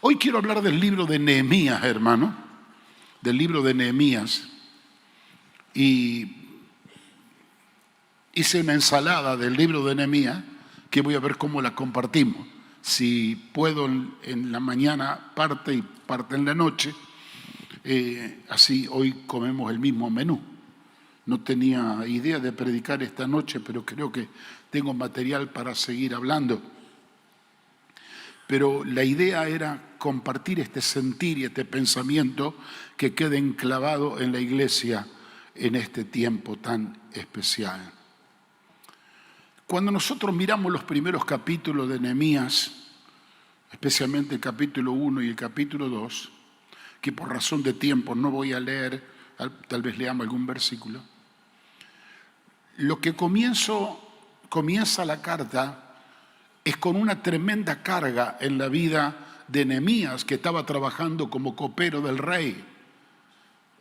Hoy quiero hablar del libro de Nehemías, hermano, del libro de Nehemías. Y hice una ensalada del libro de Nehemías que voy a ver cómo la compartimos. Si puedo en la mañana parte y parte en la noche, así hoy comemos el mismo menú. No tenía idea de predicar esta noche, pero creo que tengo material para seguir hablando. Pero la idea era compartir este sentir y este pensamiento que quede enclavado en la iglesia en este tiempo tan especial. Cuando nosotros miramos los primeros capítulos de Nehemías, especialmente el capítulo 1 y el capítulo 2, que por razón de tiempo no voy a leer, tal vez leamos algún versículo, lo que comienza la carta es con una tremenda carga en la vida de Nehemías, que estaba trabajando como copero del rey.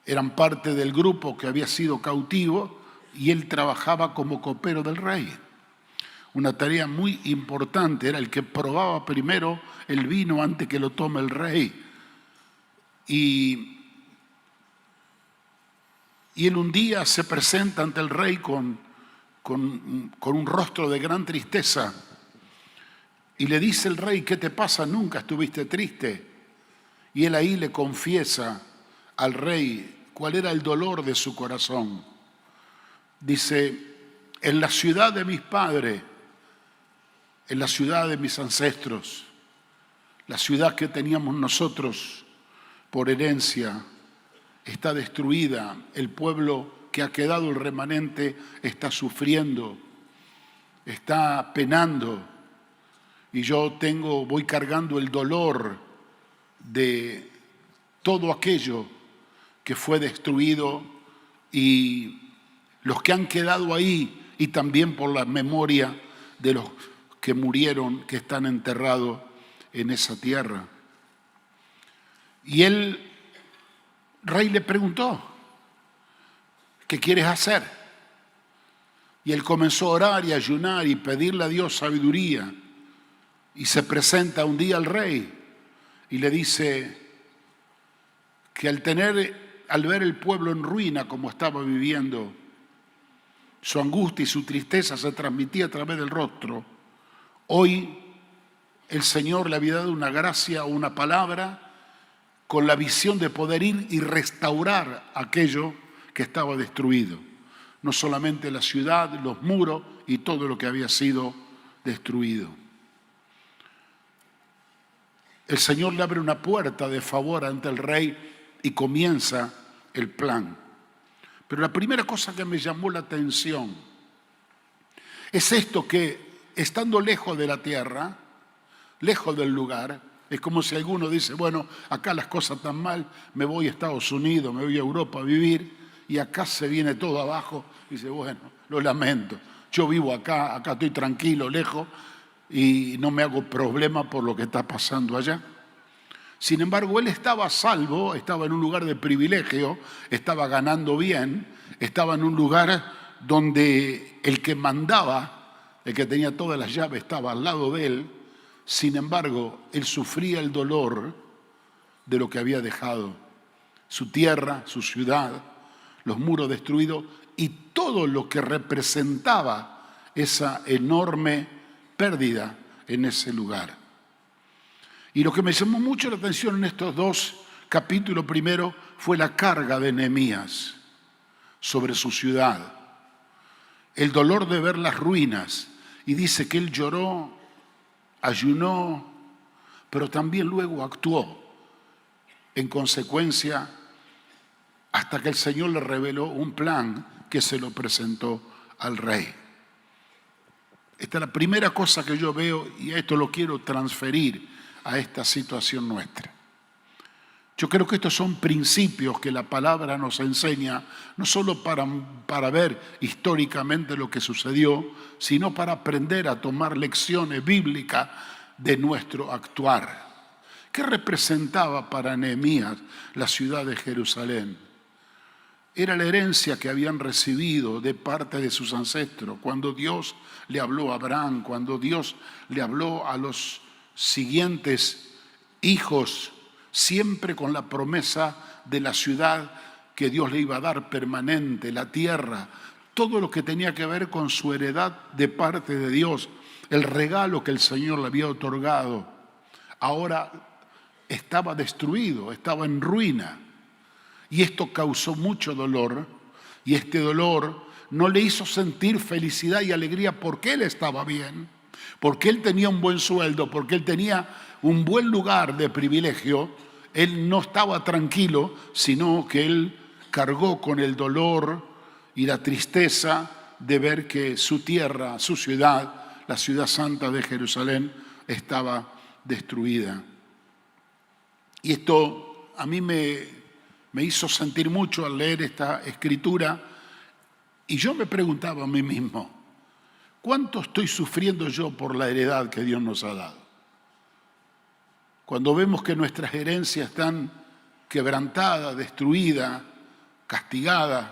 Eran parte del grupo que había sido cautivo y él trabajaba como copero del rey. Una tarea muy importante, era el que probaba primero el vino antes que lo tome el rey. Y él un día se presenta ante el rey con un rostro de gran tristeza. Y le dice el rey: ¿qué te pasa? Nunca estuviste triste. Y él ahí le confiesa al rey cuál era el dolor de su corazón. Dice: en la ciudad de mis padres, en la ciudad de mis ancestros, la ciudad que teníamos nosotros por herencia, está destruida. El pueblo que ha quedado, el remanente, está sufriendo, está penando. Y yo voy cargando el dolor de todo aquello que fue destruido y los que han quedado ahí, y también por la memoria de los que murieron, que están enterrados en esa tierra. Y el rey le preguntó: ¿qué quieres hacer? Y él comenzó a orar y a ayunar y pedirle a Dios sabiduría. Y se presenta un día al rey y le dice que al ver el pueblo en ruina como estaba viviendo, su angustia y su tristeza se transmitía a través del rostro. Hoy el Señor le había dado una gracia o una palabra con la visión de poder ir y restaurar aquello que estaba destruido. No solamente la ciudad, los muros y todo lo que había sido destruido. El Señor le abre una puerta de favor ante el rey y comienza el plan. Pero la primera cosa que me llamó la atención es esto: que estando lejos de la tierra, lejos del lugar, es como si alguno dice: bueno, acá las cosas están mal, me voy a Estados Unidos, me voy a Europa a vivir, y acá se viene todo abajo. Y dice: bueno, lo lamento, yo vivo acá estoy tranquilo, lejos, y no me hago problema por lo que está pasando allá. Sin embargo, él estaba a salvo, estaba en un lugar de privilegio, estaba ganando bien, estaba en un lugar donde el que mandaba, el que tenía todas las llaves, estaba al lado de él. Sin embargo, él sufría el dolor de lo que había dejado: su tierra, su ciudad, los muros destruidos y todo lo que representaba esa enorme pérdida en ese lugar. Y lo que me llamó mucho la atención en estos dos capítulos primero fue la carga de Nehemías sobre su ciudad, el dolor de ver las ruinas. Y dice que él lloró, ayunó, pero también luego actuó en consecuencia, hasta que el Señor le reveló un plan que se lo presentó al rey. Esta es la primera cosa que yo veo, y esto lo quiero transferir a esta situación nuestra. Yo creo que estos son principios que la palabra nos enseña, no solo para ver históricamente lo que sucedió, sino para aprender a tomar lecciones bíblicas de nuestro actuar. ¿Qué representaba para Nehemías la ciudad de Jerusalén? Era la herencia que habían recibido de parte de sus ancestros. Cuando Dios le habló a Abraham, cuando Dios le habló a los siguientes hijos, siempre con la promesa de la ciudad que Dios le iba a dar permanente, la tierra, todo lo que tenía que ver con su heredad de parte de Dios, el regalo que el Señor le había otorgado, ahora estaba destruido, estaba en ruina. Y esto causó mucho dolor, y este dolor no le hizo sentir felicidad y alegría porque él estaba bien, porque él tenía un buen sueldo, porque él tenía un buen lugar de privilegio. Él no estaba tranquilo, sino que él cargó con el dolor y la tristeza de ver que su tierra, su ciudad, la ciudad santa de Jerusalén, estaba destruida. Y esto a mí me hizo sentir mucho al leer esta escritura, y yo me preguntaba a mí mismo, ¿cuánto estoy sufriendo yo por la heredad que Dios nos ha dado? Cuando vemos que nuestras herencias están quebrantadas, destruidas, castigadas,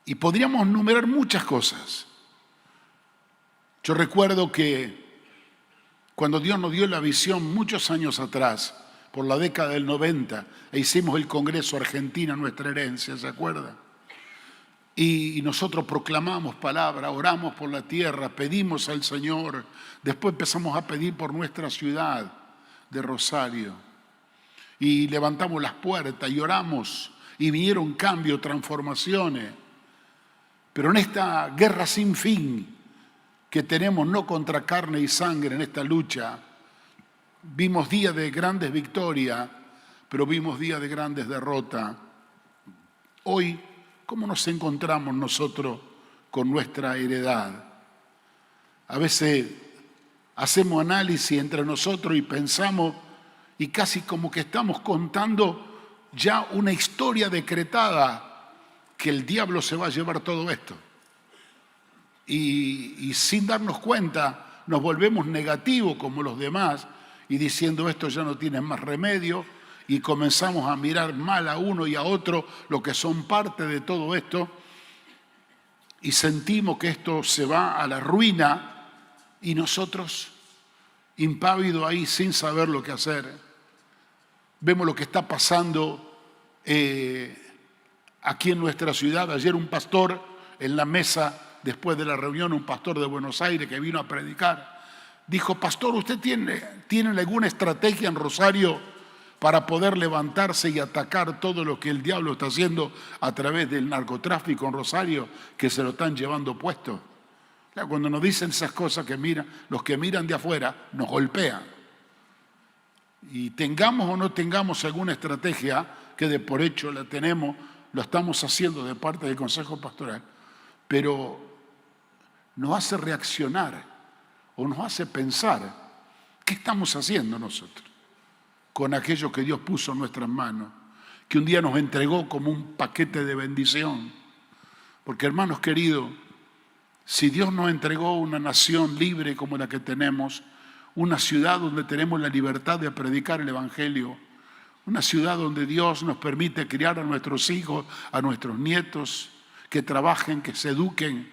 y podríamos enumerar muchas cosas. Yo recuerdo que cuando Dios nos dio la visión muchos años atrás, por la década del 90, e hicimos el Congreso Argentina, nuestra herencia, ¿se acuerda? Y nosotros proclamamos palabra, oramos por la tierra, pedimos al Señor, después empezamos a pedir por nuestra ciudad de Rosario, y levantamos las puertas y oramos, y vinieron cambios, transformaciones. Pero en esta guerra sin fin que tenemos, no contra carne y sangre en esta lucha, vimos días de grandes victorias, pero vimos días de grandes derrotas. Hoy, ¿cómo nos encontramos nosotros con nuestra heredad? A veces hacemos análisis entre nosotros y pensamos, y casi como que estamos contando ya una historia decretada, que el diablo se va a llevar todo esto. Y sin darnos cuenta nos volvemos negativos como los demás y diciendo esto ya no tiene más remedio, y comenzamos a mirar mal a uno y a otro, lo que son parte de todo esto, y sentimos que esto se va a la ruina, y nosotros impávidos ahí sin saber lo que hacer. Vemos lo que está pasando aquí en nuestra ciudad. Ayer un pastor en la mesa, después de la reunión, un pastor de Buenos Aires que vino a predicar, dijo: pastor, ¿usted tiene alguna estrategia en Rosario para poder levantarse y atacar todo lo que el diablo está haciendo a través del narcotráfico en Rosario, que se lo están llevando puesto? Cuando nos dicen esas cosas, los que miran de afuera nos golpean. Y tengamos o no tengamos alguna estrategia, que de por hecho la tenemos, lo estamos haciendo de parte del Consejo Pastoral, pero nos hace reaccionar o nos hace pensar qué estamos haciendo nosotros con aquello que Dios puso en nuestras manos, que un día nos entregó como un paquete de bendición. Porque, hermanos queridos, si Dios nos entregó una nación libre como la que tenemos, una ciudad donde tenemos la libertad de predicar el Evangelio, una ciudad donde Dios nos permite criar a nuestros hijos, a nuestros nietos, que trabajen, que se eduquen,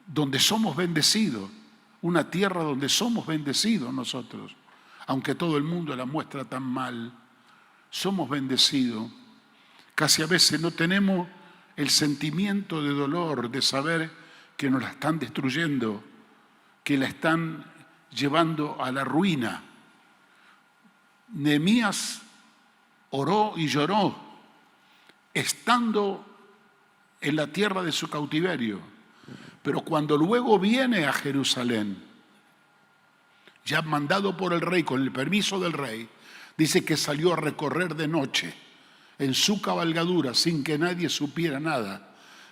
donde somos bendecidos, una tierra donde somos bendecidos nosotros, aunque todo el mundo la muestra tan mal, somos bendecidos. Casi a veces no tenemos el sentimiento de dolor de saber que nos la están destruyendo, que la están llevando a la ruina. Nehemías oró y lloró, estando en la tierra de su cautiverio, pero cuando luego viene a Jerusalén, ya mandado por el rey, con el permiso del rey, dice que salió a recorrer de noche en su cabalgadura sin que nadie supiera nada,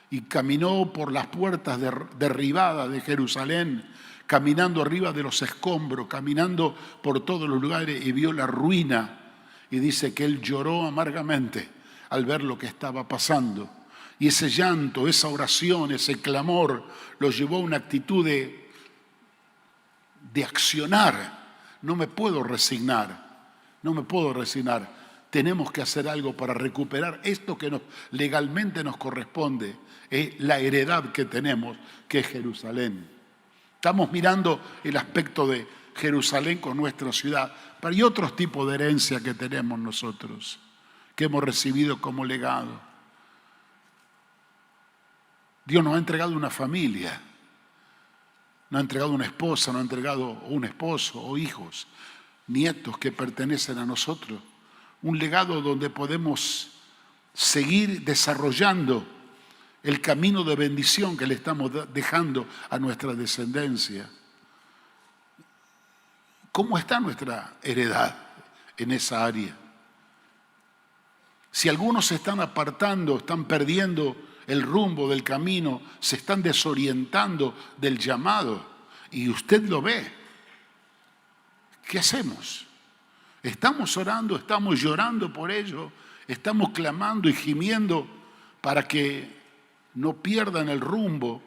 y caminó por las puertas derribadas de Jerusalén, caminando arriba de los escombros, caminando por todos los lugares, y vio la ruina, y dice que él lloró amargamente al ver lo que estaba pasando. Y ese llanto, esa oración, ese clamor lo llevó a una actitud de accionar. No me puedo resignar, no me puedo resignar. Tenemos que hacer algo para recuperar esto que legalmente nos corresponde, la heredad que tenemos, que es Jerusalén. Estamos mirando el aspecto de Jerusalén con nuestra ciudad. Pero hay otros tipos de herencia que tenemos nosotros, que hemos recibido como legado. Dios nos ha entregado una familia, nos ha entregado una esposa, nos ha entregado un esposo o hijos, nietos que pertenecen a nosotros. Un legado donde podemos seguir desarrollando el camino de bendición que le estamos dejando a nuestra descendencia. ¿Cómo está nuestra heredad en esa área? Si algunos se están apartando, están perdiendo el rumbo del camino, se están desorientando del llamado, y usted lo ve, ¿qué hacemos? Estamos orando, estamos llorando por ello, estamos clamando y gimiendo para que no pierdan el rumbo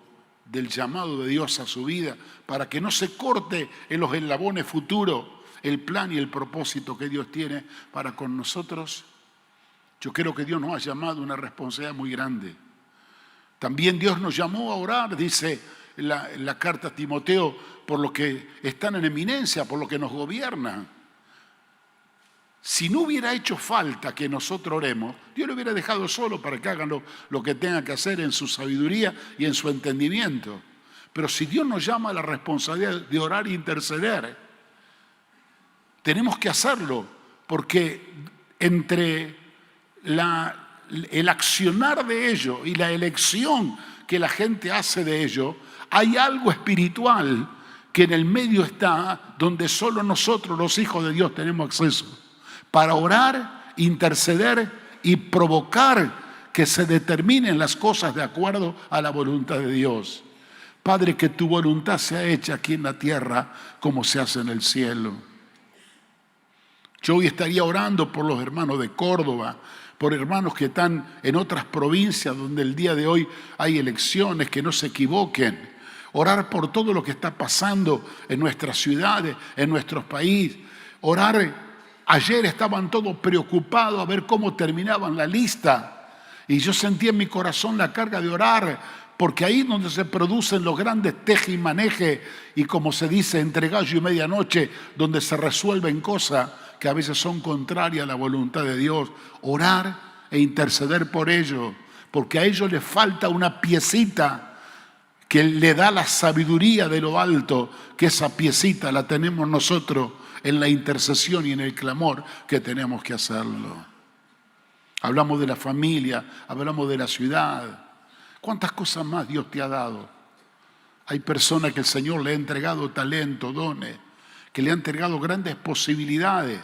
del llamado de Dios a su vida, para que no se corte en los eslabones futuros el plan y el propósito que Dios tiene para con nosotros. Yo creo que Dios nos ha llamado a una responsabilidad muy grande. También Dios nos llamó a orar, dice la carta a Timoteo, por los que están en eminencia, por los que nos gobiernan. Si no hubiera hecho falta que nosotros oremos, Dios lo hubiera dejado solo para que hagan lo que tengan que hacer en su sabiduría y en su entendimiento. Pero si Dios nos llama a la responsabilidad de orar e interceder, tenemos que hacerlo, porque entre el accionar de ello y la elección que la gente hace de ello, hay algo espiritual que en el medio está, donde solo nosotros, los hijos de Dios, tenemos acceso para orar, interceder y provocar que se determinen las cosas de acuerdo a la voluntad de Dios. Padre, que tu voluntad sea hecha aquí en la tierra como se hace en el cielo. Yo hoy estaría orando por los hermanos de Córdoba, por hermanos que están en otras provincias donde el día de hoy hay elecciones, que no se equivoquen. Orar por todo lo que está pasando en nuestras ciudades, en nuestros países. Orar. Ayer estaban todos preocupados a ver cómo terminaban la lista. Y yo sentí en mi corazón la carga de orar, porque ahí es donde se producen los grandes teje y maneje, y como se dice, entre gallo y medianoche, donde se resuelven cosas que a veces son contrarias a la voluntad de Dios. Orar e interceder por ellos, porque a ellos les falta una piecita que le da la sabiduría de lo alto, que esa piecita la tenemos nosotros en la intercesión y en el clamor que tenemos que hacerlo. Hablamos de la familia, hablamos de la ciudad. ¿Cuántas cosas más Dios te ha dado? Hay personas que el Señor le ha entregado talento, dones, que le ha entregado grandes posibilidades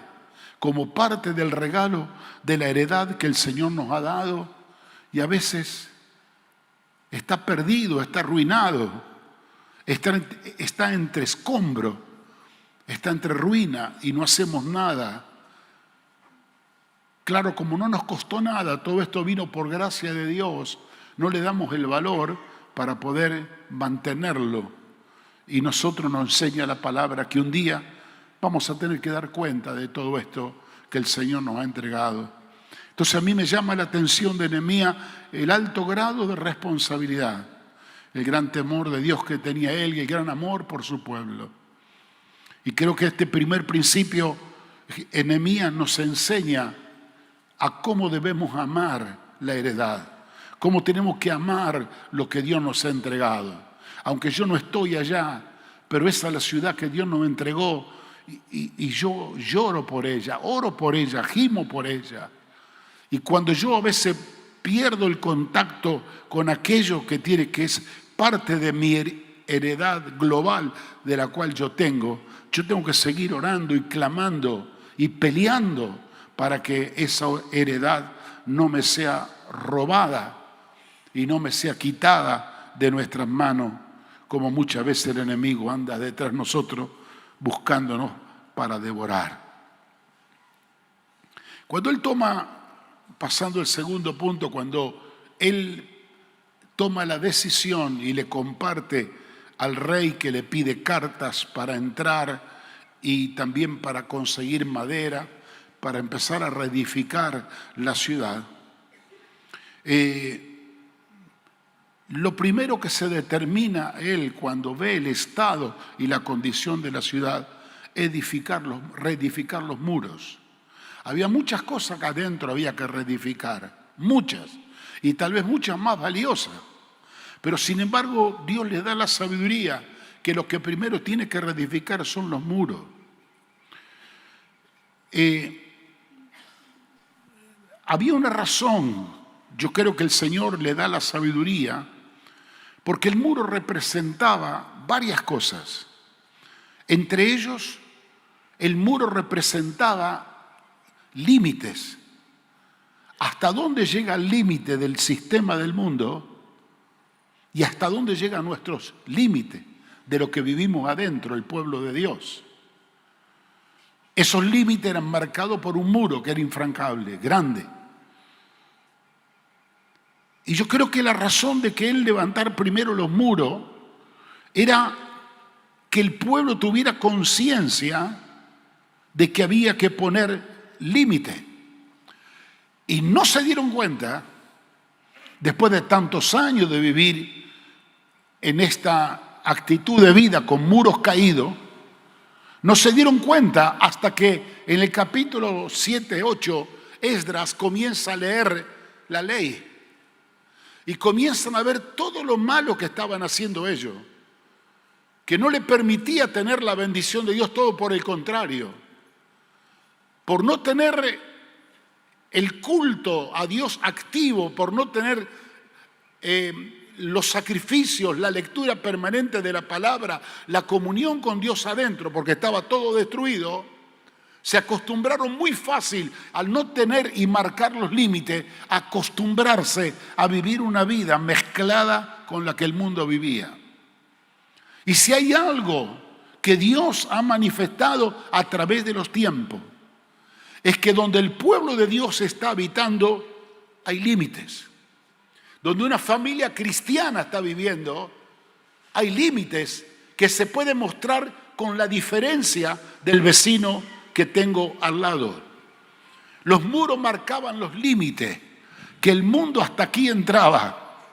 como parte del regalo de la heredad que el Señor nos ha dado, y a veces está perdido, está arruinado, está entre escombros, está entre ruina y no hacemos nada. Claro, como no nos costó nada, todo esto vino por gracia de Dios, no le damos el valor para poder mantenerlo. Y nosotros nos enseña la palabra que un día vamos a tener que dar cuenta de todo esto que el Señor nos ha entregado. Entonces a mí me llama la atención de Nehemías el alto grado de responsabilidad, el gran temor de Dios que tenía él y el gran amor por su pueblo. Y creo que este primer principio, Nehemías nos enseña a cómo debemos amar la heredad, cómo tenemos que amar lo que Dios nos ha entregado. Aunque yo no estoy allá, pero esa es la ciudad que Dios nos entregó y yo lloro por ella, oro por ella, gimo por ella. Y cuando yo a veces pierdo el contacto con aquello que es parte de mi heredad global de la cual yo tengo que seguir orando y clamando y peleando para que esa heredad no me sea robada y no me sea quitada de nuestras manos, como muchas veces el enemigo anda detrás de nosotros buscándonos para devorar. Cuando él pasando el segundo punto, cuando él toma la decisión y le comparte al rey que le pide cartas para entrar y también para conseguir madera, para empezar a reedificar la ciudad, lo primero que se determina él cuando ve el estado y la condición de la ciudad reedificar los muros. Había muchas cosas que adentro había que reedificar, muchas, y tal vez muchas más valiosas. Pero sin embargo, Dios les da la sabiduría que lo que primero tiene que reedificar son los muros. Había una razón, yo creo que el Señor le da la sabiduría, porque el muro representaba varias cosas. Entre ellos, el muro representaba límites. ¿Hasta dónde llega el límite del sistema del mundo? Y hasta dónde llegan nuestros límites de lo que vivimos adentro, el pueblo de Dios. Esos límites eran marcados por un muro que era infrancable, grande. Y yo creo que la razón de que él levantara primero los muros era que el pueblo tuviera conciencia de que había que poner límite. Y no se dieron cuenta, después de tantos años de vivir en esta actitud de vida con muros caídos, no se dieron cuenta hasta que en el capítulo 7, 8, Esdras comienza a leer la ley y comienzan a ver todo lo malo que estaban haciendo ellos, que no le permitía tener la bendición de Dios, todo por el contrario. Por no tener el culto a Dios activo, por no tener los sacrificios, la lectura permanente de la palabra, la comunión con Dios adentro, porque estaba todo destruido, se acostumbraron muy fácil al no tener y marcar los límites, a acostumbrarse a vivir una vida mezclada con la que el mundo vivía. Y si hay algo que Dios ha manifestado a través de los tiempos, es que donde el pueblo de Dios está habitando, hay límites. Donde una familia cristiana está viviendo, hay límites que se pueden mostrar con la diferencia del vecino que tengo al lado. Los muros marcaban los límites, que el mundo hasta aquí entraba.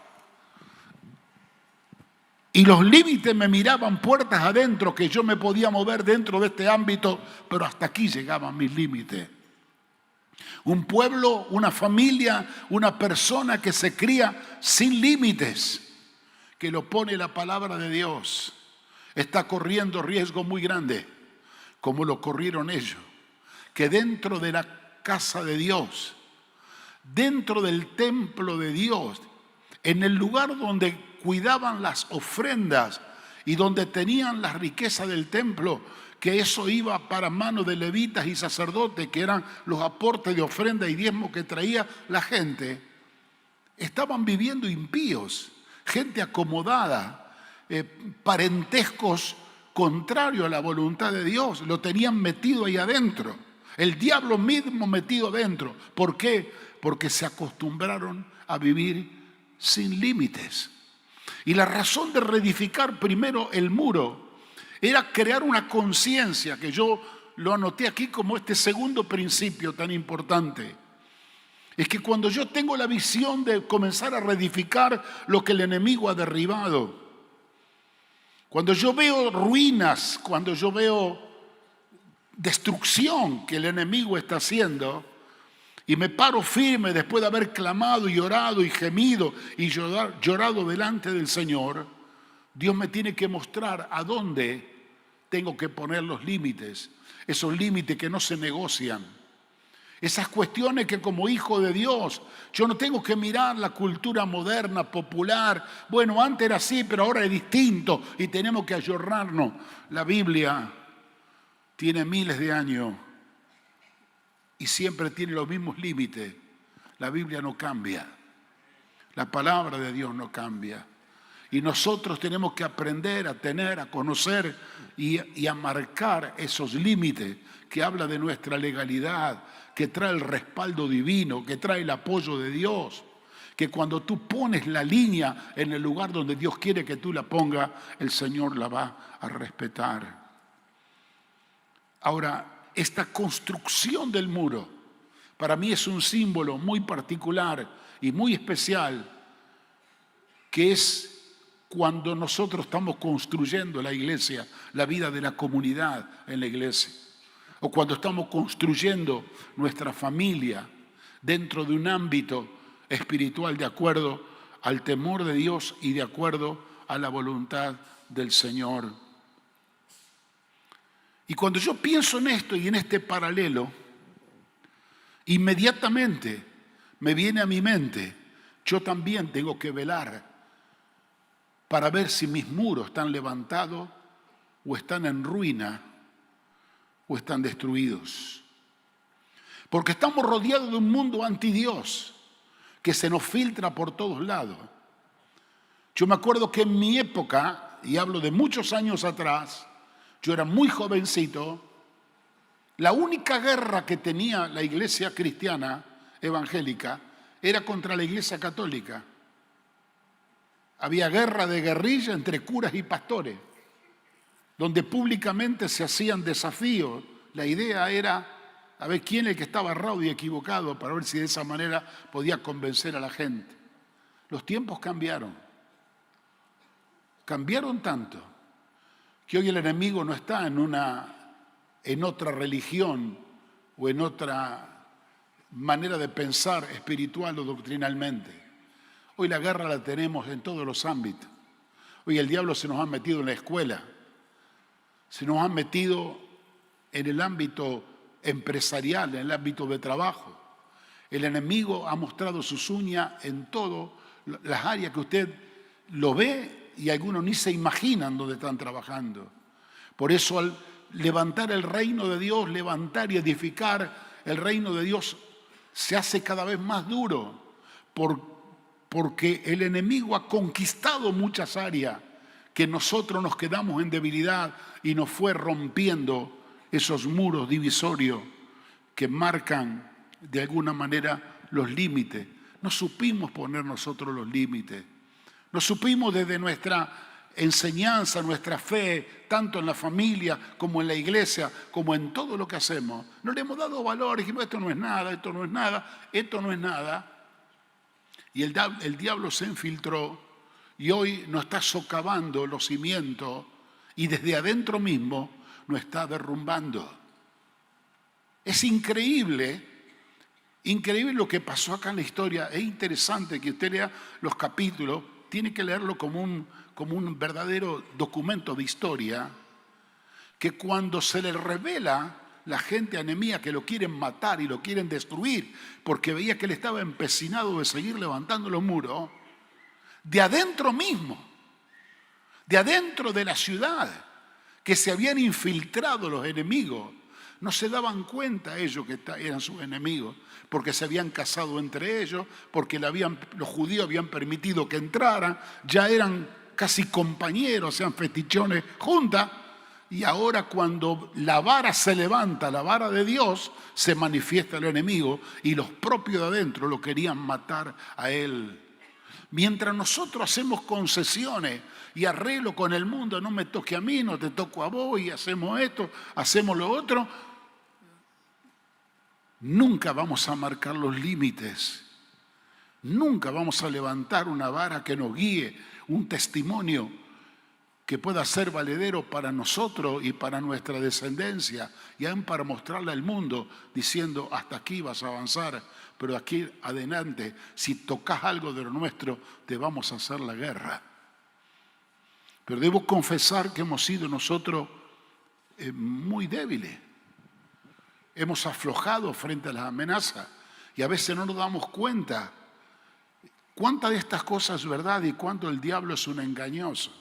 Y los límites me miraban puertas adentro, que yo me podía mover dentro de este ámbito, pero hasta aquí llegaban mis límites. Un pueblo, una familia, una persona que se cría sin límites, que lo pone la palabra de Dios, está corriendo riesgo muy grande, como lo corrieron ellos, que dentro de la casa de Dios, dentro del templo de Dios, en el lugar donde cuidaban las ofrendas y donde tenían la riqueza del templo, que eso iba para manos de levitas y sacerdotes, que eran los aportes de ofrenda y diezmo que traía la gente, estaban viviendo impíos, gente acomodada, parentescos contrarios a la voluntad de Dios, lo tenían metido ahí adentro, el diablo mismo metido adentro. ¿Por qué? Porque se acostumbraron a vivir sin límites. Y la razón de reedificar primero el muro era crear una conciencia, que yo lo anoté aquí como este segundo principio tan importante. Es que cuando yo tengo la visión de comenzar a reedificar lo que el enemigo ha derribado, cuando yo veo ruinas, cuando yo veo destrucción que el enemigo está haciendo, y me paro firme después de haber clamado y orado y gemido y llorado delante del Señor, Dios me tiene que mostrar a dónde tengo que poner los límites, esos límites que no se negocian, esas cuestiones que como hijo de Dios yo no tengo que mirar la cultura moderna, popular. Bueno, antes era así, pero ahora es distinto y tenemos que ayornarnos. La Biblia tiene miles de años y siempre tiene los mismos límites. La Biblia no cambia, la palabra de Dios no cambia. Y nosotros tenemos que aprender a tener, a conocer y a marcar esos límites que habla de nuestra legalidad, que trae el respaldo divino, que trae el apoyo de Dios. Que cuando tú pones la línea en el lugar donde Dios quiere que tú la pongas, el Señor la va a respetar. Ahora, esta construcción del muro, para mí es un símbolo muy particular y muy especial, que es cuando nosotros estamos construyendo la iglesia, la vida de la comunidad en la iglesia, o cuando estamos construyendo nuestra familia dentro de un ámbito espiritual de acuerdo al temor de Dios y de acuerdo a la voluntad del Señor. Y cuando yo pienso en esto y en este paralelo, inmediatamente me viene a mi mente, yo también tengo que velar para ver si mis muros están levantados o están en ruina o están destruidos. Porque estamos rodeados de un mundo antidios que se nos filtra por todos lados. Yo me acuerdo que en mi época, y hablo de muchos años atrás, yo era muy jovencito, la única guerra que tenía la iglesia cristiana evangélica era contra la iglesia católica. Había guerra de guerrilla entre curas y pastores, donde públicamente se hacían desafíos. La idea era a ver quién es el que estaba errado y equivocado para ver si de esa manera podía convencer a la gente. Los tiempos cambiaron. Cambiaron tanto que hoy el enemigo no está en otra religión o en otra manera de pensar espiritual o doctrinalmente. Hoy la guerra la tenemos en todos los ámbitos. Hoy el diablo se nos ha metido en la escuela, se nos ha metido en el ámbito empresarial, en el ámbito de trabajo. El enemigo ha mostrado sus uñas en todas las áreas que usted lo ve y algunos ni se imaginan dónde están trabajando. Por eso al levantar el reino de Dios, levantar y edificar el reino de Dios se hace cada vez más duro porque el enemigo ha conquistado muchas áreas que nosotros nos quedamos en debilidad y nos fue rompiendo esos muros divisorios que marcan de alguna manera los límites. No supimos poner nosotros los límites. No supimos desde nuestra enseñanza, nuestra fe, tanto en la familia como en la iglesia, como en todo lo que hacemos. No le hemos dado valor, dijimos esto no es nada, esto no es nada, esto no es nada. Y el diablo se infiltró y hoy nos está socavando los cimientos y desde adentro mismo nos está derrumbando. Es increíble lo que pasó acá en la historia. Es interesante que usted lea los capítulos, tiene que leerlo como un verdadero documento de historia, que cuando se le revela la gente a Nehemías que lo quieren matar y lo quieren destruir, porque veía que él estaba empecinado de seguir levantando los muros, de adentro mismo, de adentro de la ciudad, que se habían infiltrado los enemigos, no se daban cuenta ellos que eran sus enemigos, porque se habían casado entre ellos, porque los judíos habían permitido que entraran, ya eran casi compañeros, sean fetichones juntas, y ahora cuando la vara se levanta, la vara de Dios, se manifiesta el enemigo y los propios de adentro lo querían matar a él. Mientras nosotros hacemos concesiones y arreglo con el mundo, no me toque a mí, no te toco a vos, y hacemos esto, hacemos lo otro, nunca vamos a marcar los límites, nunca vamos a levantar una vara que nos guíe, un testimonio que pueda ser valedero para nosotros y para nuestra descendencia, y aún para mostrarle al mundo, diciendo, hasta aquí vas a avanzar, pero de aquí adelante, si tocas algo de lo nuestro, te vamos a hacer la guerra. Pero debo confesar que hemos sido nosotros muy débiles. Hemos aflojado frente a las amenazas y a veces no nos damos cuenta cuántas de estas cosas es verdad y cuánto el diablo es un engañoso.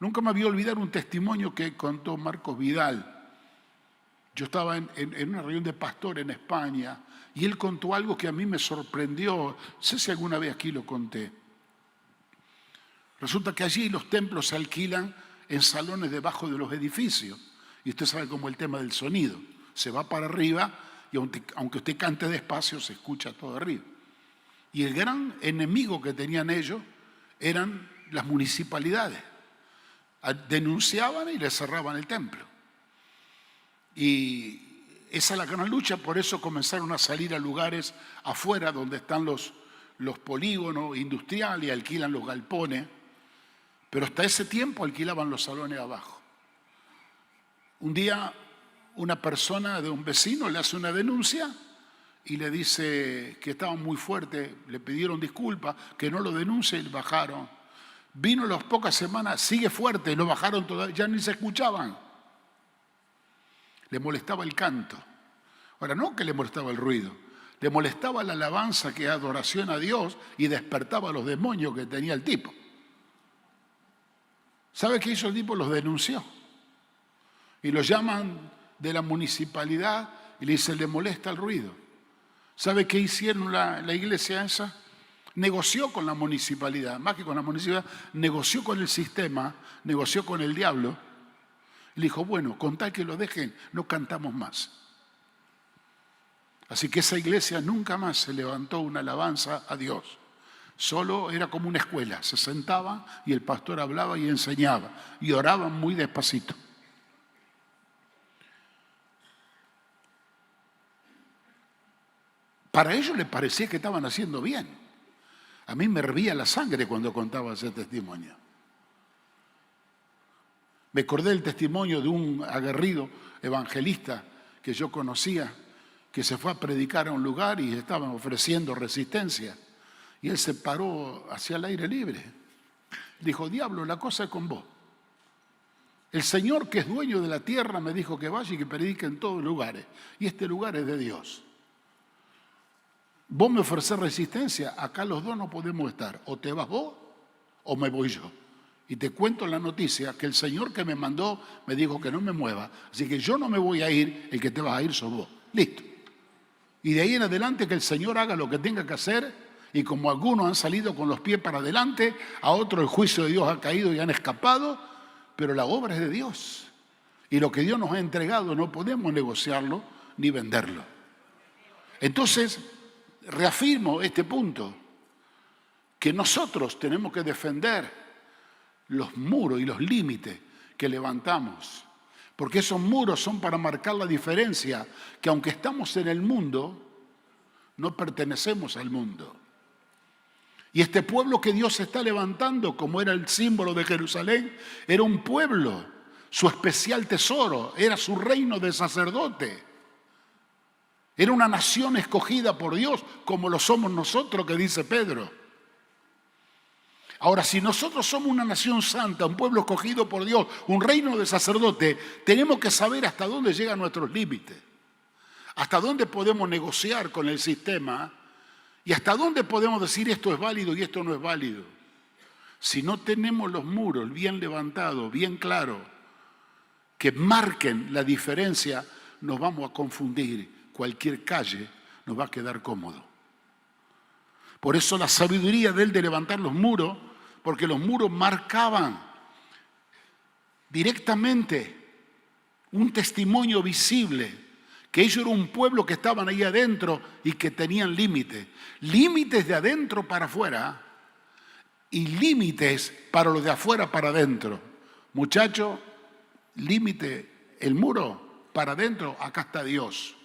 Nunca me voy a olvidar un testimonio que contó Marcos Vidal. Yo estaba en una reunión de pastor en España y él contó algo que a mí me sorprendió. No sé si alguna vez aquí lo conté. Resulta que allí los templos se alquilan en salones debajo de los edificios. Y usted sabe cómo el tema del sonido. Se va para arriba y aunque usted cante despacio, se escucha todo arriba. Y el gran enemigo que tenían ellos eran las municipalidades. Denunciaban y les cerraban el templo. Y esa es la gran lucha, por eso comenzaron a salir a lugares afuera donde están los polígonos industriales y alquilan los galpones. Pero hasta ese tiempo alquilaban los salones abajo. Un día una persona de un vecino le hace una denuncia y le dice que estaba muy fuerte, le pidieron disculpas, que no lo denuncie y le bajaron. Vino las pocas semanas, sigue fuerte, y lo bajaron todavía, ya ni se escuchaban. Le molestaba el canto. Ahora, no que le molestaba el ruido, le molestaba la alabanza, que es adoración a Dios, y despertaba a los demonios que tenía el tipo. ¿Sabe qué hizo el tipo? Los denunció. Y lo llaman de la municipalidad y le dicen, le molesta el ruido. ¿Sabe qué hicieron la iglesia esa? Negoció con la municipalidad, más que con la municipalidad, negoció con el sistema, negoció con el diablo. Y le dijo, bueno, con tal que lo dejen, no cantamos más. Así que esa iglesia nunca más se levantó una alabanza a Dios. Solo era como una escuela, se sentaba y el pastor hablaba y enseñaba y oraban muy despacito. Para ellos les parecía que estaban haciendo bien. A mí me hervía la sangre cuando contaba ese testimonio. Me acordé del testimonio de un aguerrido evangelista que yo conocía, que se fue a predicar a un lugar y estaban ofreciendo resistencia. Y él se paró hacia el aire libre. Dijo, diablo, la cosa es con vos. El Señor, que es dueño de la tierra, me dijo que vaya y que predique en todos lugares. Y este lugar es de Dios. Vos me ofrecés resistencia, acá los dos no podemos estar. O te vas vos o me voy yo. Y te cuento la noticia que el Señor que me mandó me dijo que no me mueva. Así que yo no me voy a ir, el que te vas a ir sos vos. Listo. Y de ahí en adelante que el Señor haga lo que tenga que hacer. Y como algunos han salido con los pies para adelante, a otros el juicio de Dios ha caído y han escapado. Pero la obra es de Dios. Y lo que Dios nos ha entregado no podemos negociarlo ni venderlo. Entonces, reafirmo este punto, que nosotros tenemos que defender los muros y los límites que levantamos, porque esos muros son para marcar la diferencia, que aunque estamos en el mundo, no pertenecemos al mundo. Y este pueblo que Dios está levantando, como era el símbolo de Jerusalén, era un pueblo, su especial tesoro, era su reino de sacerdote. Era una nación escogida por Dios, como lo somos nosotros, que dice Pedro. Ahora, si nosotros somos una nación santa, un pueblo escogido por Dios, un reino de sacerdote, tenemos que saber hasta dónde llegan nuestros límites, hasta dónde podemos negociar con el sistema y hasta dónde podemos decir esto es válido y esto no es válido. Si no tenemos los muros bien levantados, bien claros, que marquen la diferencia, nos vamos a confundir. Cualquier calle nos va a quedar cómodo. Por eso la sabiduría de él de levantar los muros, porque los muros marcaban directamente un testimonio visible, que ellos eran un pueblo que estaban ahí adentro y que tenían límites. Límites de adentro para afuera y límites para los de afuera para adentro. Muchachos, límite, el muro para adentro, acá está Dios.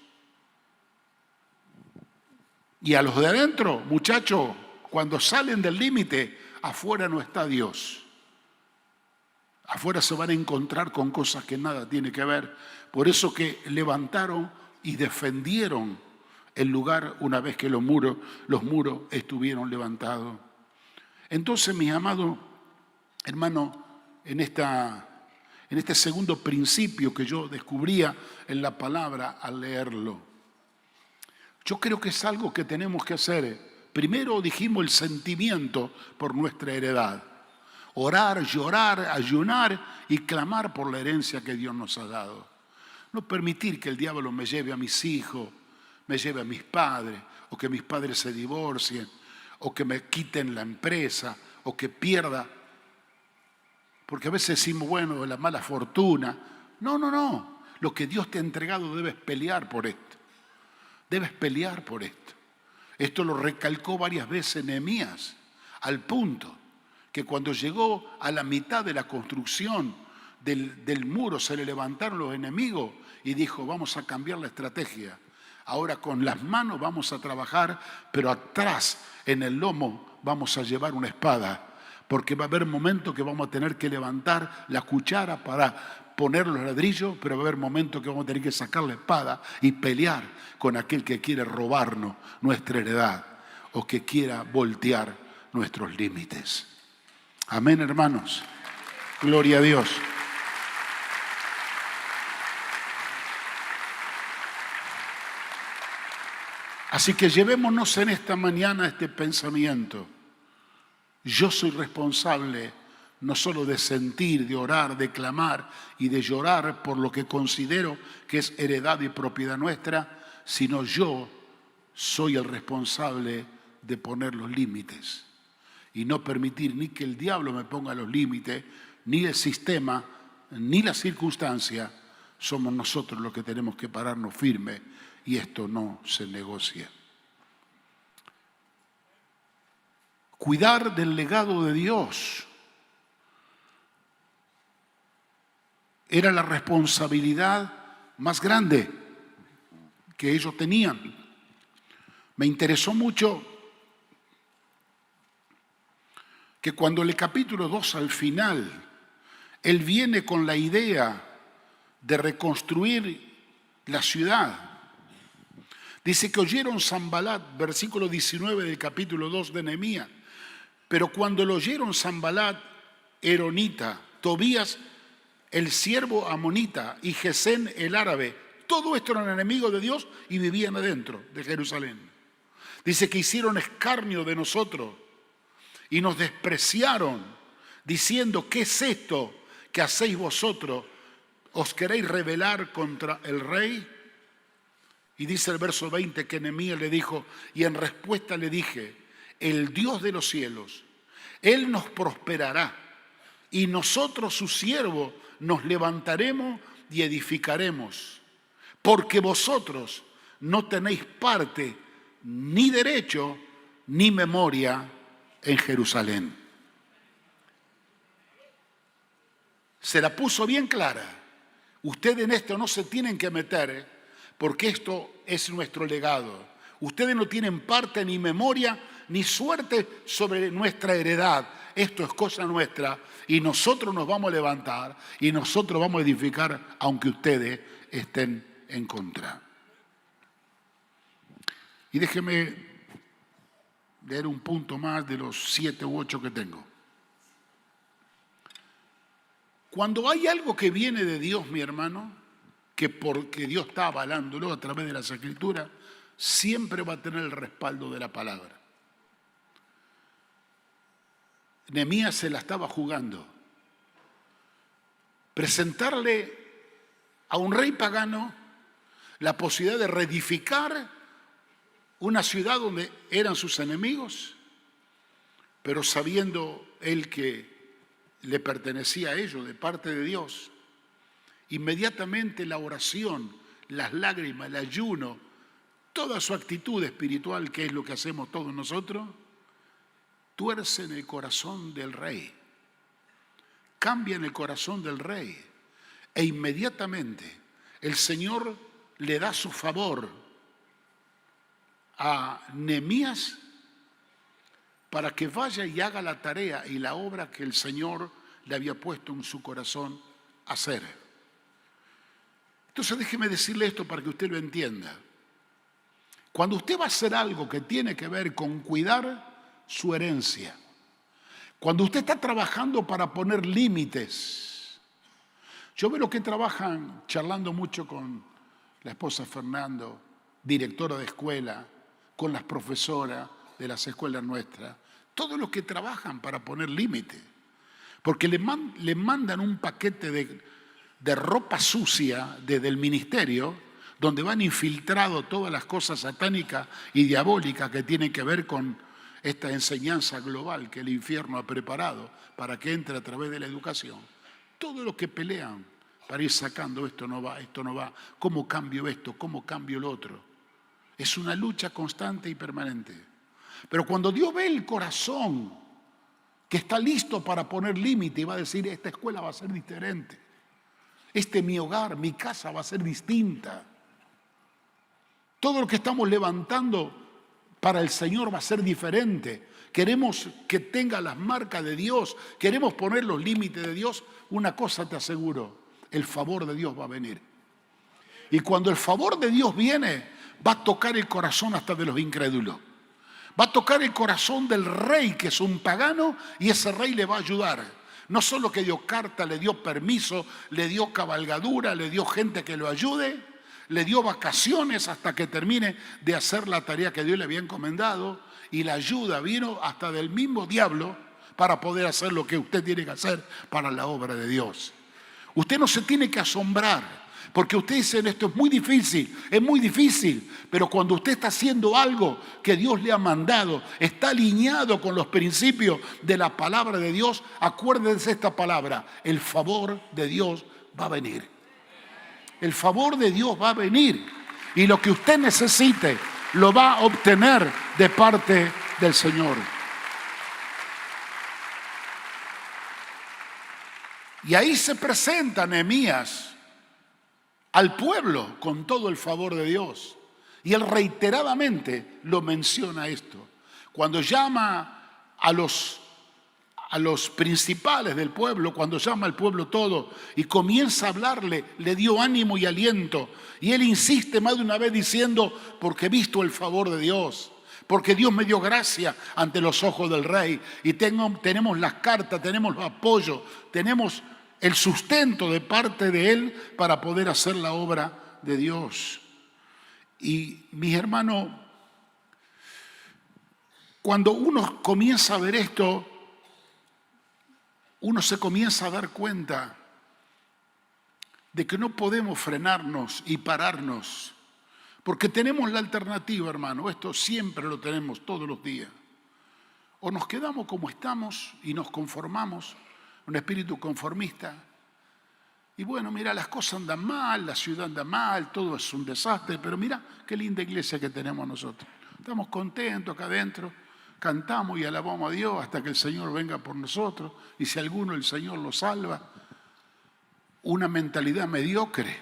Y a los de adentro, muchachos, cuando salen del límite, afuera no está Dios. Afuera se van a encontrar con cosas que nada tiene que ver. Por eso que levantaron y defendieron el lugar una vez que los muros estuvieron levantados. Entonces, mis amados hermanos, en este segundo principio que yo descubría en la palabra al leerlo, yo creo que es algo que tenemos que hacer. Primero dijimos el sentimiento por nuestra heredad. Orar, llorar, ayunar y clamar por la herencia que Dios nos ha dado. No permitir que el diablo me lleve a mis hijos, me lleve a mis padres, o que mis padres se divorcien, o que me quiten la empresa, o que pierda. Porque a veces decimos, bueno, la mala fortuna. No. Lo que Dios te ha entregado debes pelear por esto. Debes pelear por esto. Esto lo recalcó varias veces Nehemías, al punto que cuando llegó a la mitad de la construcción del muro, se le levantaron los enemigos y dijo, vamos a cambiar la estrategia. Ahora con las manos vamos a trabajar, pero atrás, en el lomo, vamos a llevar una espada, porque va a haber momentos que vamos a tener que levantar la cuchara para poner los ladrillos, pero va a haber momentos que vamos a tener que sacar la espada y pelear con aquel que quiere robarnos nuestra heredad o que quiera voltear nuestros límites. Amén, hermanos. Gloria a Dios. Así que llevémonos en esta mañana este pensamiento. Yo soy responsable no solo de sentir, de orar, de clamar y de llorar por lo que considero que es heredad y propiedad nuestra, sino yo soy el responsable de poner los límites y no permitir ni que el diablo me ponga los límites, ni el sistema, ni la circunstancia. Somos nosotros los que tenemos que pararnos firmes y esto no se negocia. Cuidar del legado de Dios era la responsabilidad más grande que ellos tenían. Me interesó mucho que cuando el capítulo 2 al final, él viene con la idea de reconstruir la ciudad. Dice que oyeron Sanbalat, versículo 19 del capítulo 2 de Nehemías. Pero cuando lo oyeron Sanbalat, Eronita, Tobías, el siervo amonita, y Gesén, el árabe, todo esto eran enemigos de Dios y vivían adentro de Jerusalén. Dice que hicieron escarnio de nosotros y nos despreciaron, diciendo, ¿qué es esto que hacéis vosotros? ¿Os queréis rebelar contra el rey? Y dice el verso 20 que Nehemías le dijo, y en respuesta le dije, el Dios de los cielos, Él nos prosperará, y nosotros, sus siervos, nos levantaremos y edificaremos, porque vosotros no tenéis parte, ni derecho, ni memoria en Jerusalén. Se la puso bien clara. Ustedes en esto no se tienen que meter, porque esto es nuestro legado. Ustedes no tienen parte ni memoria ni suerte sobre nuestra heredad. Esto es cosa nuestra y nosotros nos vamos a levantar y nosotros vamos a edificar aunque ustedes estén en contra. Y déjeme leer un punto más de los 7 u 8 que tengo. Cuando hay algo que viene de Dios, mi hermano, que porque Dios está avalándolo a través de las Escrituras, siempre va a tener el respaldo de la palabra. Nehemías se la estaba jugando. Presentarle a un rey pagano la posibilidad de reedificar una ciudad donde eran sus enemigos, pero sabiendo él que le pertenecía a ellos de parte de Dios, inmediatamente la oración, las lágrimas, el ayuno, toda su actitud espiritual, que es lo que hacemos todos nosotros, tuercen el corazón del rey, cambian el corazón del rey, e inmediatamente el Señor le da su favor a Nehemías para que vaya y haga la tarea y la obra que el Señor le había puesto en su corazón hacer. Entonces déjeme decirle esto para que usted lo entienda. Cuando usted va a hacer algo que tiene que ver con cuidar su herencia, cuando usted está trabajando para poner límites, yo veo que trabajan charlando mucho con la esposa Fernando, directora de escuela, con las profesoras de las escuelas nuestras, todos los que trabajan para poner límites, porque le mandan un paquete de ropa sucia desde el ministerio, donde van infiltrados todas las cosas satánicas y diabólicas que tienen que ver con esta enseñanza global que el infierno ha preparado para que entre a través de la educación. Todos los que pelean para ir sacando esto no va, ¿cómo cambio esto? ¿Cómo cambio lo otro? Es una lucha constante y permanente. Pero cuando Dios ve el corazón que está listo para poner límite y va a decir, esta escuela va a ser diferente, mi hogar, mi casa va a ser distinta, todo lo que estamos levantando para el Señor va a ser diferente. queremos que tenga las marcas de Dios, queremos poner los límites de Dios, una cosa te aseguro, el favor de Dios va a venir. Y cuando el favor de Dios viene, va a tocar el corazón hasta de los incrédulos. Va a tocar el corazón del rey, que es un pagano, y ese rey le va a ayudar. No solo que dio carta, le dio permiso, le dio cabalgadura, le dio gente que lo ayude, le dio vacaciones hasta que termine de hacer la tarea que Dios le había encomendado, y la ayuda vino hasta del mismo diablo para poder hacer lo que usted tiene que hacer para la obra de Dios. Usted no se tiene que asombrar, porque usted dice, esto es muy difícil, pero cuando usted está haciendo algo que Dios le ha mandado, está alineado con los principios de la palabra de Dios, acuérdense esta palabra, el favor de Dios va a venir. El favor de Dios va a venir, y lo que usted necesite lo va a obtener de parte del Señor. Y ahí se presenta Nehemías al pueblo con todo el favor de Dios. Y él reiteradamente lo menciona esto. Cuando llama a los principales del pueblo, cuando llama al pueblo todo y comienza a hablarle, le dio ánimo y aliento. Y él insiste más de una vez diciendo, porque he visto el favor de Dios, porque Dios me dio gracia ante los ojos del rey. Y tenemos las cartas, tenemos los apoyos, tenemos el sustento de parte de Él para poder hacer la obra de Dios. Y mis hermanos, cuando uno comienza a ver esto, uno se comienza a dar cuenta de que no podemos frenarnos y pararnos, porque tenemos la alternativa, hermano, esto siempre lo tenemos todos los días. O nos quedamos como estamos y nos conformamos, un espíritu conformista. Y bueno, mira, las cosas andan mal, la ciudad anda mal, todo es un desastre, pero mira qué linda iglesia que tenemos nosotros. Estamos contentos acá adentro, cantamos y alabamos a Dios hasta que el Señor venga por nosotros. Y si alguno el Señor lo salva, una mentalidad mediocre.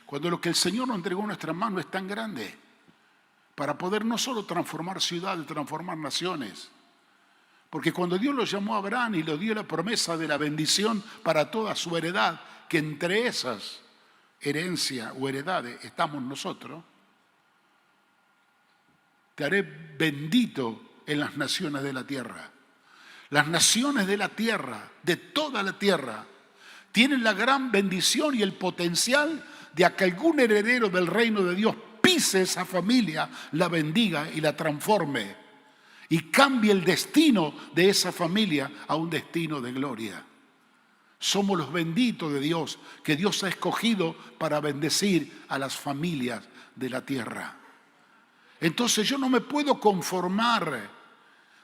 Cuando lo que el Señor nos entregó en nuestras manos es tan grande para poder no solo transformar ciudades, transformar naciones. Porque cuando Dios lo llamó a Abraham y le dio la promesa de la bendición para toda su heredad, que entre esas herencias o heredades estamos nosotros, te haré bendito en las naciones de la tierra. Las naciones de la tierra, de toda la tierra, tienen la gran bendición y el potencial de que algún heredero del reino de Dios pise esa familia, la bendiga y la transforme. Y cambie el destino de esa familia a un destino de gloria. Somos los benditos de Dios, que Dios ha escogido para bendecir a las familias de la tierra. Entonces yo no me puedo conformar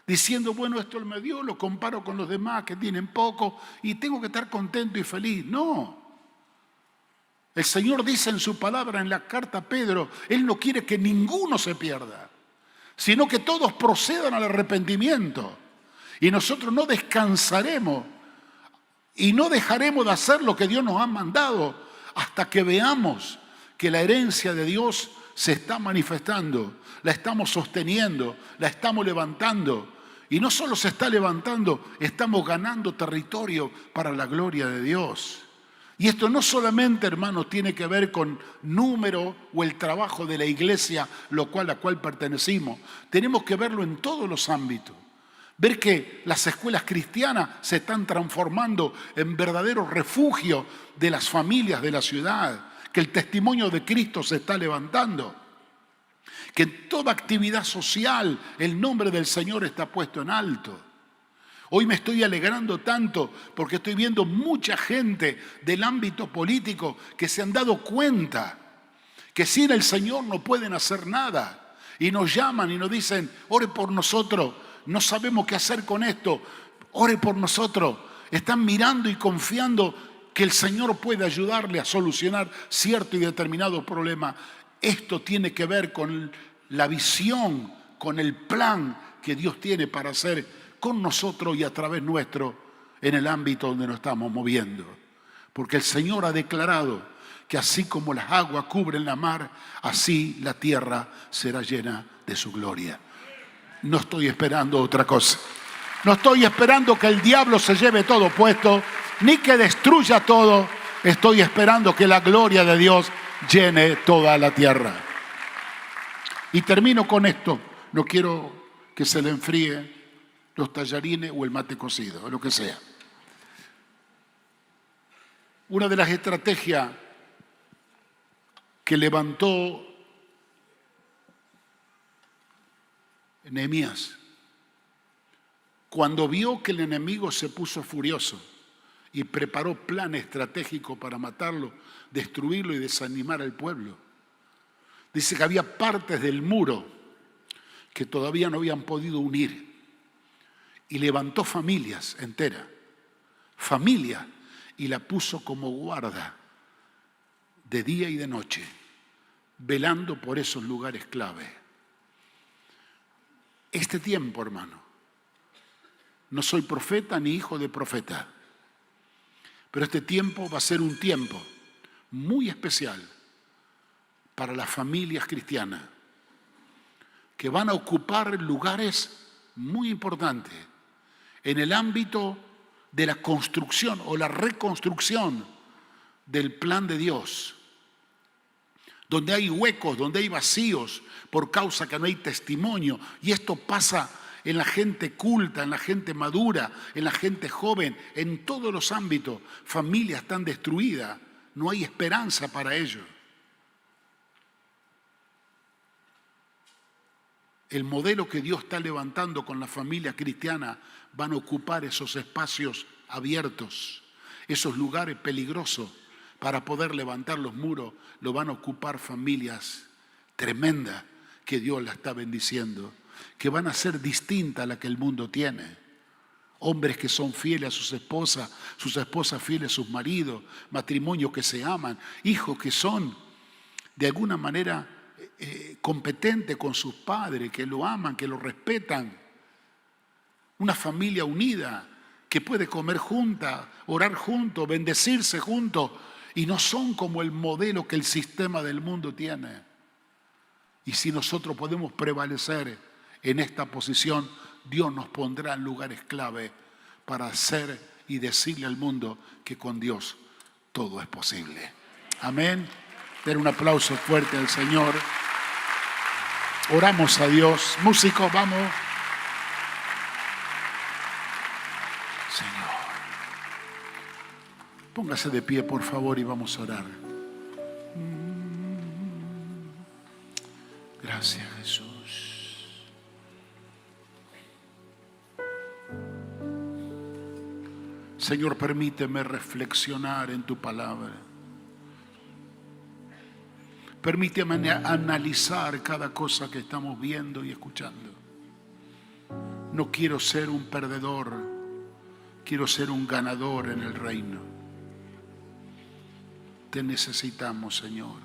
diciendo, bueno, esto Él me dio, lo comparo con los demás que tienen poco y tengo que estar contento y feliz. No. El Señor dice en su palabra, en la carta a Pedro, Él no quiere que ninguno se pierda, sino que todos procedan al arrepentimiento. Y nosotros no descansaremos y no dejaremos de hacer lo que Dios nos ha mandado hasta que veamos que la herencia de Dios se está manifestando, la estamos sosteniendo, la estamos levantando. Y no solo se está levantando, estamos ganando territorio para la gloria de Dios. Y esto no solamente, hermanos, tiene que ver con número o el trabajo de la iglesia, a la cual pertenecimos. Tenemos que verlo en todos los ámbitos. Ver que las escuelas cristianas se están transformando en verdaderos refugios de las familias de la ciudad. Que el testimonio de Cristo se está levantando. Que en toda actividad social el nombre del Señor está puesto en alto. Hoy me estoy alegrando tanto porque estoy viendo mucha gente del ámbito político que se han dado cuenta que sin el Señor no pueden hacer nada. Y nos llaman y nos dicen, ore por nosotros, no sabemos qué hacer con esto, ore por nosotros. Están mirando y confiando que el Señor puede ayudarle a solucionar cierto y determinado problema. Esto tiene que ver con la visión, con el plan que Dios tiene para hacer con nosotros y a través nuestro en el ámbito donde nos estamos moviendo. Porque el Señor ha declarado que así como las aguas cubren la mar, así la tierra será llena de su gloria. No estoy esperando otra cosa. No estoy esperando que el diablo se lleve todo puesto, ni que destruya todo. Estoy esperando que la gloria de Dios llene toda la tierra. Y termino con esto. No quiero que se le enfríe los tallarines o el mate cocido, o lo que sea. Una de las estrategias que levantó Nehemías, cuando vio que el enemigo se puso furioso y preparó plan estratégico para matarlo, destruirlo y desanimar al pueblo, dice que había partes del muro que todavía no habían podido unir y levantó familias enteras, familia, y la puso como guarda de día y de noche, velando por esos lugares clave. Este tiempo, hermano, no soy profeta ni hijo de profeta, pero este tiempo va a ser un tiempo muy especial para las familias cristianas que van a ocupar lugares muy importantes en el ámbito de la construcción o la reconstrucción del plan de Dios, donde hay huecos, donde hay vacíos por causa que no hay testimonio. Y esto pasa en la gente culta, en la gente madura, en la gente joven, en todos los ámbitos. Familias están destruidas, no hay esperanza para ellos. El modelo que Dios está levantando con la familia cristiana van a ocupar esos espacios abiertos, esos lugares peligrosos para poder levantar los muros. Lo van a ocupar familias tremendas que Dios la está bendiciendo, que van a ser distintas a la que el mundo tiene. Hombres que son fieles a sus esposas fieles a sus maridos, matrimonios que se aman, hijos que son de alguna manera competentes con sus padres, que lo aman, que lo respetan. Una familia unida que puede comer junta, orar juntos, bendecirse juntos, y no son como el modelo que el sistema del mundo tiene. Y si nosotros podemos prevalecer en esta posición, Dios nos pondrá en lugares clave para hacer y decirle al mundo que con Dios todo es posible. Amén. Den un aplauso fuerte al Señor. Oramos a Dios. Músicos, vamos. Señor. Póngase de pie, por favor, y vamos a orar. Gracias, Jesús. Señor, permíteme reflexionar en tu palabra. Permíteme analizar cada cosa que estamos viendo y escuchando. No quiero ser un perdedor, quiero ser un ganador en el reino. Te necesitamos, Señor.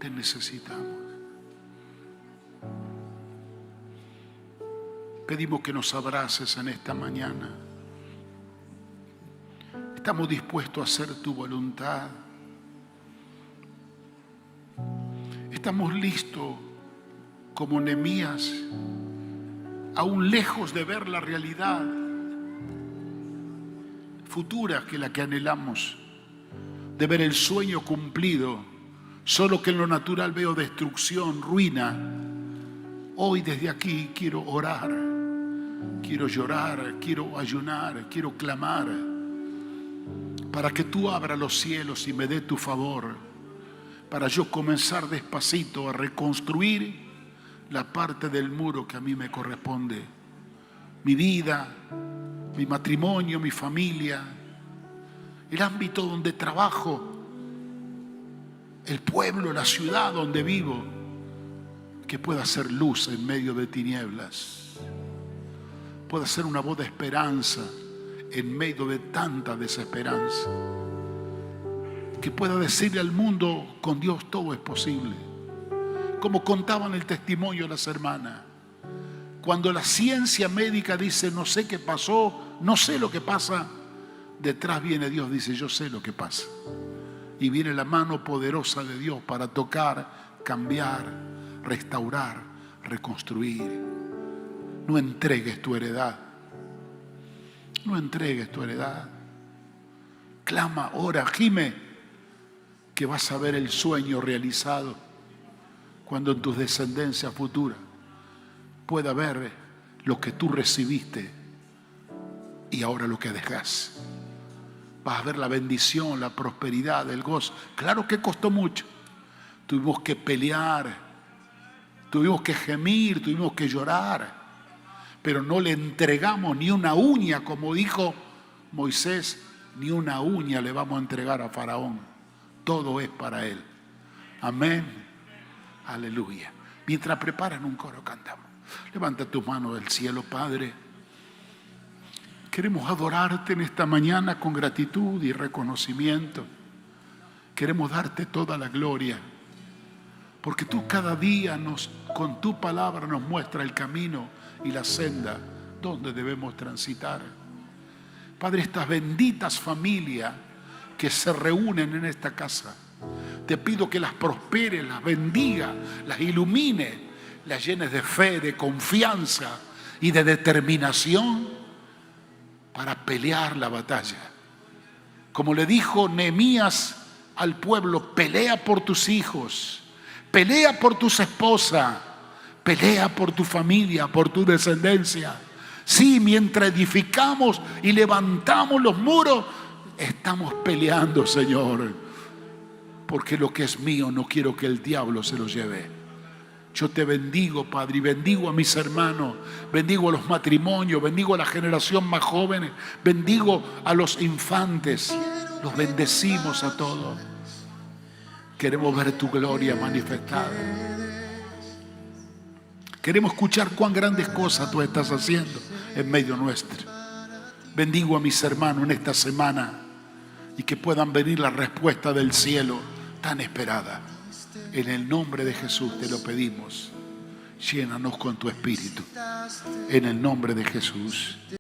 Te necesitamos. Pedimos que nos abraces en esta mañana. Estamos dispuestos a hacer tu voluntad. Estamos listos como Nehemías, aún lejos de ver la realidad futura que la que anhelamos, de ver el sueño cumplido, solo que en lo natural veo destrucción, ruina. Hoy desde aquí quiero orar, quiero llorar, quiero ayunar, quiero clamar para que tú abras los cielos y me dé tu favor, para yo comenzar despacito a reconstruir la parte del muro que a mí me corresponde. Mi vida, mi matrimonio, mi familia, el ámbito donde trabajo, el pueblo, la ciudad donde vivo, que pueda ser luz en medio de tinieblas, pueda ser una voz de esperanza en medio de tanta desesperanza, que pueda decirle al mundo, con Dios todo es posible. Como contaban el testimonio de las hermanas, cuando la ciencia médica dice no sé qué pasó, no sé lo que pasa, detrás viene Dios, dice yo sé lo que pasa, y viene la mano poderosa de Dios para tocar, cambiar, restaurar, reconstruir. No entregues tu heredad. No entregues tu heredad. Clama, ora, gime, que vas a ver el sueño realizado cuando en tus descendencias futuras pueda ver lo que tú recibiste y ahora lo que dejas. Vas a ver la bendición, la prosperidad, el gozo. Claro que costó mucho. Tuvimos que pelear, tuvimos que gemir, tuvimos que llorar, pero no le entregamos ni una uña, como dijo Moisés, ni una uña le vamos a entregar a Faraón. Todo es para él. Amén. Aleluya. Mientras preparan un coro, cantamos. Levanta tus manos del cielo, Padre. Queremos adorarte en esta mañana con gratitud y reconocimiento. Queremos darte toda la gloria, porque tú cada día con tu palabra nos muestra el camino y la senda donde debemos transitar. Padre, estas benditas familias que se reúnen en esta casa, te pido que las prospere, las bendiga, las ilumine, las llenes de fe, de confianza y de determinación para pelear la batalla. Como le dijo Nehemías al pueblo, pelea por tus hijos, pelea por tus esposas, pelea por tu familia, por tu descendencia. Sí, mientras edificamos y levantamos los muros, estamos peleando, Señor, porque lo que es mío no quiero que el diablo se lo lleve. Yo te bendigo, Padre, y bendigo a mis hermanos, bendigo a los matrimonios, bendigo a la generación más joven, bendigo a los infantes, los bendecimos a todos. Queremos ver tu gloria manifestada. Queremos escuchar cuán grandes cosas tú estás haciendo en medio nuestro. Bendigo a mis hermanos en esta semana y que puedan venir la respuesta del cielo tan esperada. En el nombre de Jesús te lo pedimos. Llénanos con tu espíritu. En el nombre de Jesús.